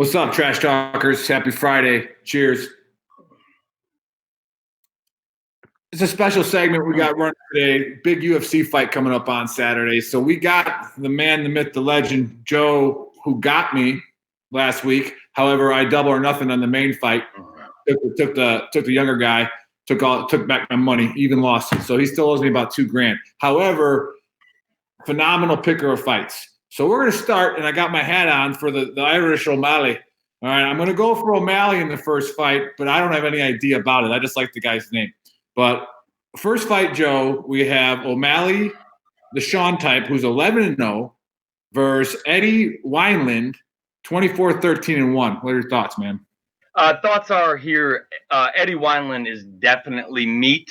What's up, trash talkers? Happy Friday. Cheers. It's a special segment we got running today. Big UFC fight coming up on Saturday. So we got the man, the myth, the legend, Joe, who got me last week. However, I double or nothing on the main fight. Took the younger guy, took back my money, even lost it. So he still owes me about $2,000. However, phenomenal picker of fights. So we're going to start, and I got my hat on for the Irish OMalley. All right, I'm going to go for OMalley in the first fight, but I don't have any idea about it. I just like the guy's name. But first fight, Joe, we have OMalley, the Sean type, who's 11-0, versus Eddie Wineland, 24-13-1. What are your thoughts, man? Thoughts are here. Eddie Wineland is definitely meat.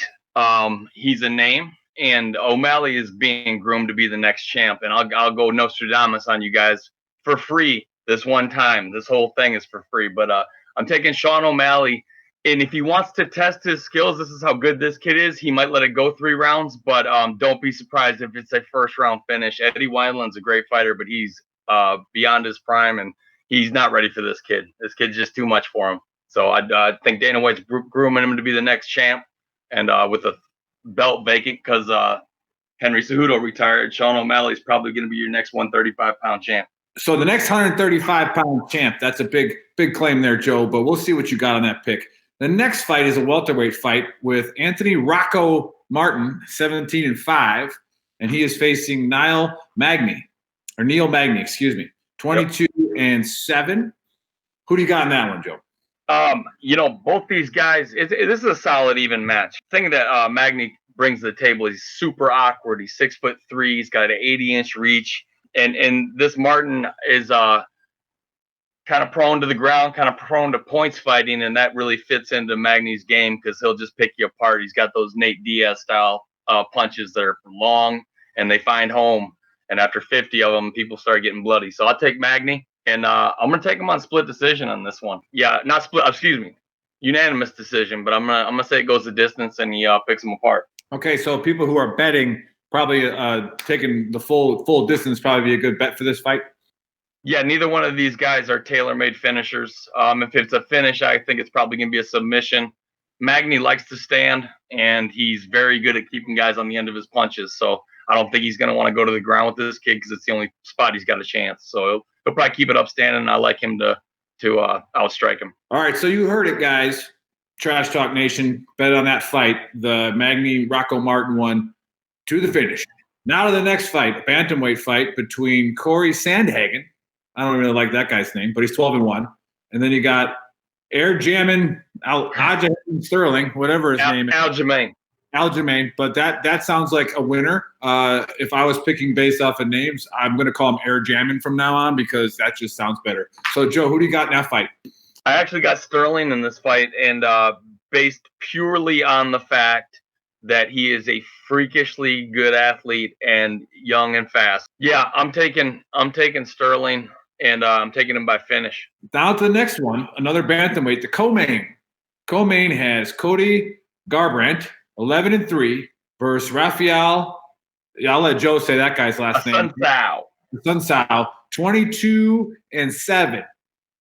He's a name. And OMalley is being groomed to be the next champ. And I'll go Nostradamus on you guys for free this one time. This whole thing is for free. But I'm taking Sean OMalley. And if he wants to test his skills, this is how good this kid is. He might let it go 3 rounds. But don't be surprised if it's a first-round finish. Eddie Wineland's a great fighter, but he's beyond his prime. And he's not ready for this kid. This kid's just too much for him. So I think Dana White's grooming him to be the next champ. And with a belt vacant because Henry Cejudo retired, Sean OMalley is probably going to be your next 135-pound champ. So the next 135-pound champ, that's a big claim there, Joe, but we'll see what you got on that pick. The next fight is a welterweight fight with Anthony Rocco Martin, 17-5, and he is facing Neil Magny, 22-7. Who do you got in that one, Joe? Both these guys, this is a solid even match. The thing that Magny brings to the table, he's super awkward. He's 6'3", he's got an 80-inch reach, and this Martin is kind of prone to the ground, kind of prone to points fighting, and that really fits into Magny's game because he'll just pick you apart. He's got those Nate Diaz style punches that are long and they find home, and after 50 of them, people start getting bloody. So I'll take Magny. And I'm gonna take him on split decision on this one. Yeah, not split. Excuse me, unanimous decision. But I'm gonna say it goes the distance, and he picks him apart. Okay, so people who are betting probably taking the full distance probably be a good bet for this fight. Yeah, neither one of these guys are tailor-made finishers. If it's a finish, I think it's probably gonna be a submission. Magny likes to stand, and he's very good at keeping guys on the end of his punches. So I don't think he's gonna want to go to the ground with this kid because it's the only spot he's got a chance. So he'll probably keep it upstanding, and I like him to outstrike him. All right, so you heard it, guys. Trash Talk Nation, bet on that fight, the Magny Rocco Martin one, to the finish. Now to the next fight, a bantamweight fight between Cory Sandhagen. I don't really like that guy's name, but he's 12-1. And then you got Jemaine Sterling, whatever his name is. Jemaine, but that sounds like a winner. If I was picking based off of names, I'm going to call him Jemaine from now on because that just sounds better. So, Joe, who do you got in that fight? I actually got Sterling in this fight, and based purely on the fact that he is a freakishly good athlete and young and fast. Yeah, I'm taking Sterling, and I'm taking him by finish. Down to the next one, another bantamweight, the co-main. Co-main has Cody Garbrandt, 11-3 versus Rafael. Yeah, I'll let Joe say that guy's last name. Sunsao, 22-7.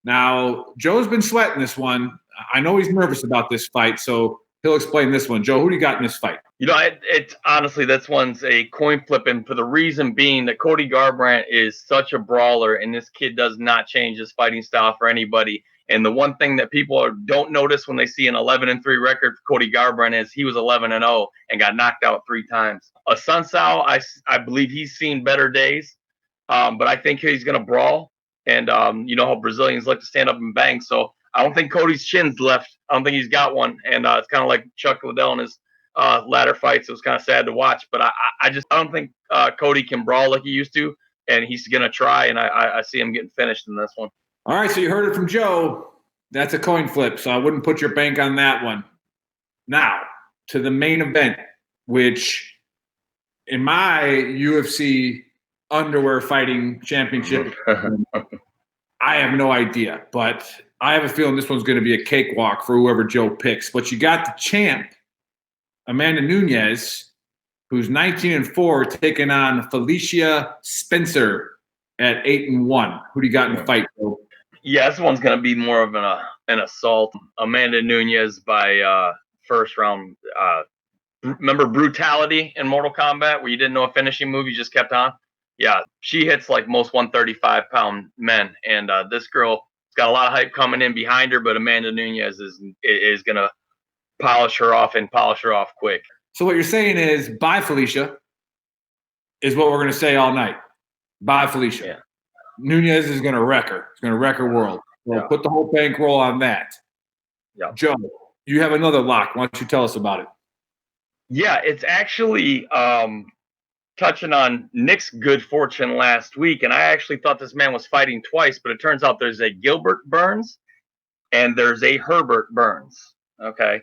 Now, Joe's been sweating this one. I know he's nervous about this fight, so he'll explain this one. Joe, who do you got in this fight? It's honestly, this one's a coin flip, and for the reason being that Cody Garbrandt is such a brawler, and this kid does not change his fighting style for anybody. And the one thing that people don't notice when they see an 11-3 record for Cody Garbrandt is he was 11-0 and got knocked out 3 times. Sunsao, I believe he's seen better days, but I think he's going to brawl. And you know how Brazilians like to stand up and bang. So I don't think Cody's chin's left. I don't think he's got one. And it's kind of like Chuck Liddell in his latter fights. It was kind of sad to watch. But I don't think Cody can brawl like he used to. And he's going to try. And I see him getting finished in this one. All right, so you heard it from Joe. That's a coin flip, so I wouldn't put your bank on that one. Now, to the main event, which in my UFC underwear fighting championship, I have no idea, but I have a feeling this one's going to be a cakewalk for whoever Joe picks. But you got the champ, Amanda Nunes, who's 19-4, taking on Felicia Spencer at 8-1. Who do you got in the fight, Joe? Yeah, this one's gonna be more of an assault. Amanda Nunes by first round. Remember Brutality in Mortal Kombat, where you didn't know a finishing move, you just kept on? Yeah, she hits like most 135-pound men, and this girl's got a lot of hype coming in behind her, but Amanda Nunes is gonna polish her off and polish her off quick. So what you're saying is, bye, Felicia, is what we're going to say all night. Bye, Felicia. Yeah. Nunes is going to wreck her. It's going to wreck her world. We'll put the whole bankroll on that. Yeah. Joe, you have another lock. Why don't you tell us about it? Yeah, it's actually touching on Nick's good fortune last week, and I actually thought this man was fighting twice, but it turns out there's a Gilbert Burns and there's a Herbert Burns. Okay.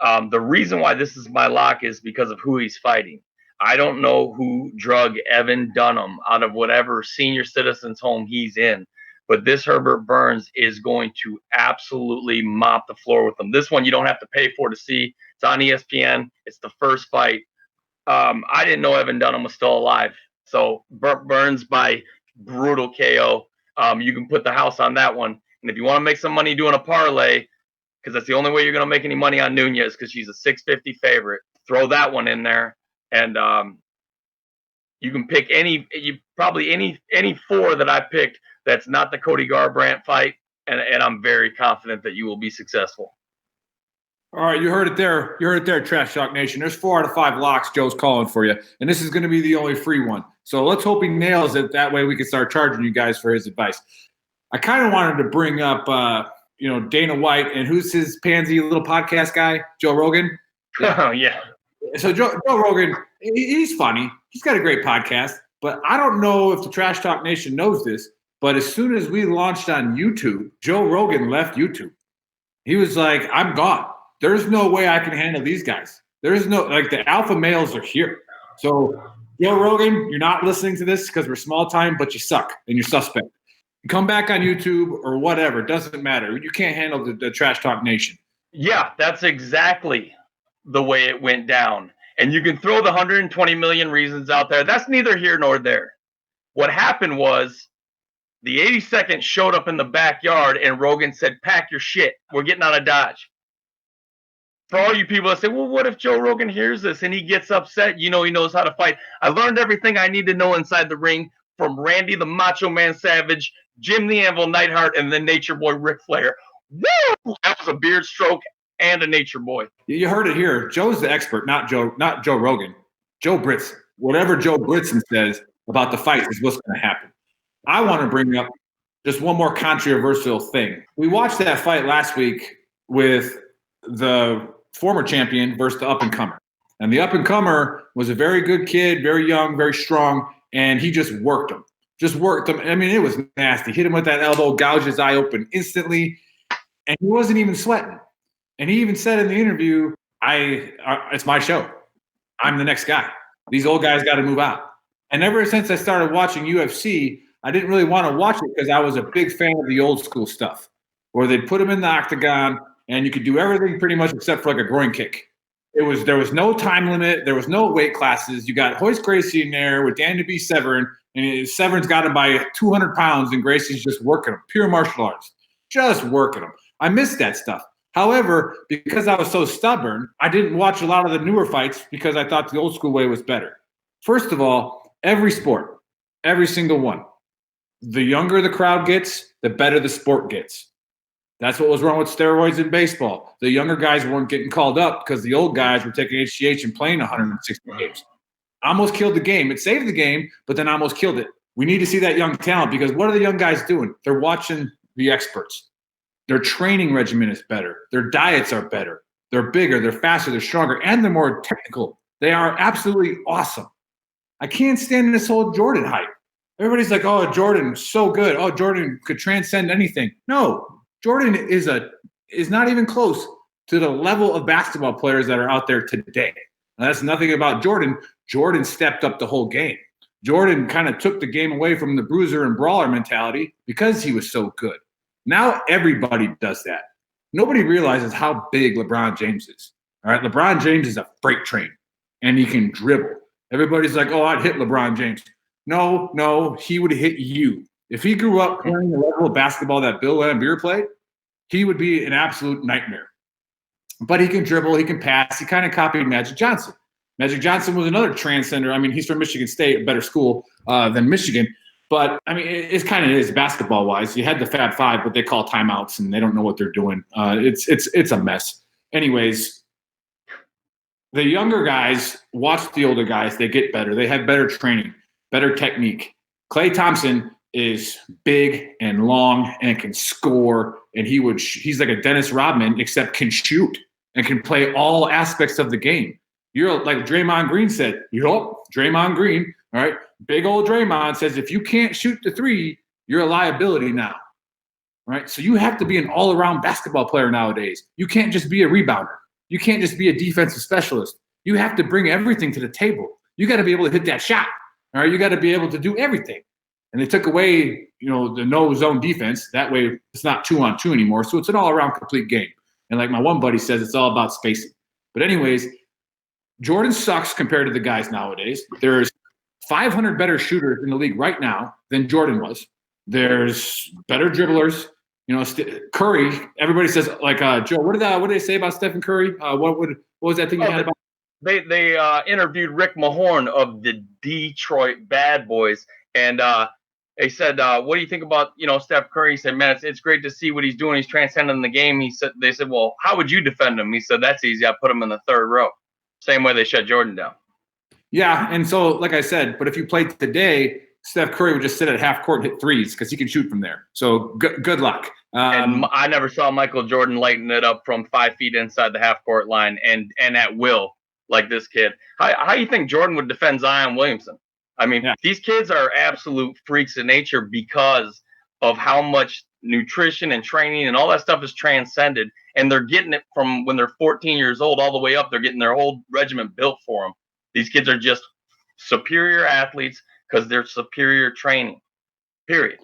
The reason why this is my lock is because of who he's fighting. I don't know who drug Evan Dunham out of whatever senior citizens home he's in, but this Herbert Burns is going to absolutely mop the floor with him. This one you don't have to pay for to see. It's on ESPN. It's the first fight. I didn't know Evan Dunham was still alive. So Burns by brutal KO. You can put the house on that one. And if you want to make some money doing a parlay, because that's the only way you're going to make any money on Nunes, because she's a 650 favorite, throw that one in there. And you can pick any four that I picked that's not the Cody Garbrandt fight, and I'm very confident that you will be successful. All right, you heard it there. You heard it there, Trash Talk Nation. There's 4 out of 5 locks Joe's calling for you, and this is going to be the only free one. So let's hope he nails it. That way we can start charging you guys for his advice. I kind of wanted to bring up, Dana White, and who's his pansy little podcast guy, Joe Rogan. Oh, yeah. So Joe Rogan, he's funny. He's got a great podcast, but I don't know if the Trash Talk Nation knows this, but as soon as we launched on YouTube, Joe Rogan left YouTube. He was like, I'm gone. There's no way I can handle these guys. There's no, like, the alpha males are here. So Joe Rogan, you're not listening to this because we're small time, but you suck and you're suspect. Come back on YouTube or whatever. It doesn't matter. You can't handle the Trash Talk Nation. Yeah, that's exactly the way it went down. And you can throw the 120 million reasons out there. That's neither here nor there. What happened was the 82nd showed up in the backyard and Rogan said, pack your shit. We're getting out of Dodge. For all you people that say, well, what if Joe Rogan hears this and he gets upset? You know, he knows how to fight. I learned everything I need to know inside the ring from Randy the Macho Man Savage, Jim the Anvil Neidhart, and then Nature Boy Ric Flair. Woo! That was a beard stroke and a Nature Boy. You heard it here. Joe's the expert, not Joe Rogan. Joe Britz. Whatever Joe Britzen says about the fight is what's going to happen. I want to bring up just one more controversial thing. We watched that fight last week with the former champion versus the up-and-comer. And the up-and-comer was a very good kid, very young, very strong, and he just worked him. I mean, it was nasty. Hit him with that elbow, gouged his eye open instantly, and he wasn't even sweating. And he even said in the interview, it's my show. I'm the next guy. These old guys got to move out. And ever since I started watching UFC, I didn't really want to watch it because I was a big fan of the old school stuff, where they'd put him in the octagon, and you could do everything pretty much except for like a groin kick. There was no time limit. There was no weight classes. You got Royce Gracie in there with Dan DeBee Severn, and Severn's got him by 200 pounds, and Gracie's just working him. Pure martial arts. Just working him. I missed that stuff. However, because I was so stubborn, I didn't watch a lot of the newer fights because I thought the old school way was better. First of all, every sport, every single one, the younger the crowd gets, the better the sport gets. That's what was wrong with steroids in baseball. The younger guys weren't getting called up because the old guys were taking HGH and playing 160 games. Almost killed the game. It saved the game, but then almost killed it. We need to see that young talent because what are the young guys doing? They're watching the experts. Their training regimen is better. Their diets are better. They're bigger, they're faster, they're stronger, and they're more technical. They are absolutely awesome. I can't stand this whole Jordan hype. Everybody's like, oh, Jordan's so good. Oh, Jordan could transcend anything. No. Jordan is not even close to the level of basketball players that are out there today. Now, that's nothing about Jordan. Jordan stepped up the whole game. Jordan kind of took the game away from the bruiser and brawler mentality because he was so good. Now everybody does that. Nobody realizes how big LeBron James is. All right, LeBron James is a freight train, and he can dribble. Everybody's like, oh, I'd hit LeBron James. No, he would hit you. If he grew up playing the level of basketball that Bill Laimbeer played, he would be an absolute nightmare. But he can dribble, he can pass. He kind of copied Magic Johnson. Magic Johnson was another transcender. I mean, he's from Michigan State, a better school than Michigan. But, I mean, it kind of is basketball-wise. You had the Fab Five, but they call timeouts, and they don't know what they're doing. It's a mess. Anyways, the younger guys watch the older guys. They get better. They have better training, better technique. Klay Thompson is big and long and can score, and he's like a Dennis Rodman, except can shoot and can play all aspects of the game. You're like Draymond Green said, Draymond Green, all right? Big old Draymond says, if you can't shoot the three, you're a liability now, right? So you have to be an all-around basketball player nowadays. You can't just be a rebounder. You can't just be a defensive specialist. You have to bring everything to the table. You got to be able to hit that shot, all right? You got to be able to do everything. And they took away, the no-zone defense. That way it's not 2-on-2 anymore. So it's an all-around complete game. And like my one buddy says, it's all about spacing. But anyways, Jordan sucks compared to the guys nowadays. There's 500 better shooters in the league right now than Jordan was. There's better dribblers. Curry, everybody says, like, Joe, what did they say about Stephen Curry? What was that thing you had about? They interviewed Rick Mahorn of the Detroit Bad Boys, and they said, what do you think about, Steph Curry? He said, man, it's great to see what he's doing. He's transcending the game. They said, well, how would you defend him? He said, that's easy. I put him in the third row. Same way they shut Jordan down. Yeah, and so, like I said, but if you played today, Steph Curry would just sit at half court and hit threes because he can shoot from there. So good luck. And I never saw Michael Jordan lighten it up from 5 feet inside the half court line and at will like this kid. How do you think Jordan would defend Zion Williamson? I mean, These kids are absolute freaks of nature because of how much nutrition and training and all that stuff is transcended. And they're getting it from when they're 14 years old all the way up. They're getting their whole regiment built for them. These kids are just superior athletes because they're superior training, period.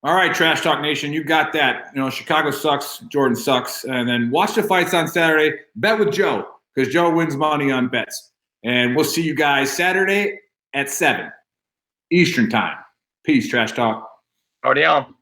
All right, Trash Talk Nation, you got that. Chicago sucks, Jordan sucks. And then watch the fights on Saturday. Bet with Joe because Joe wins money on bets. And we'll see you guys Saturday at 7 Eastern time. Peace, Trash Talk. Already on.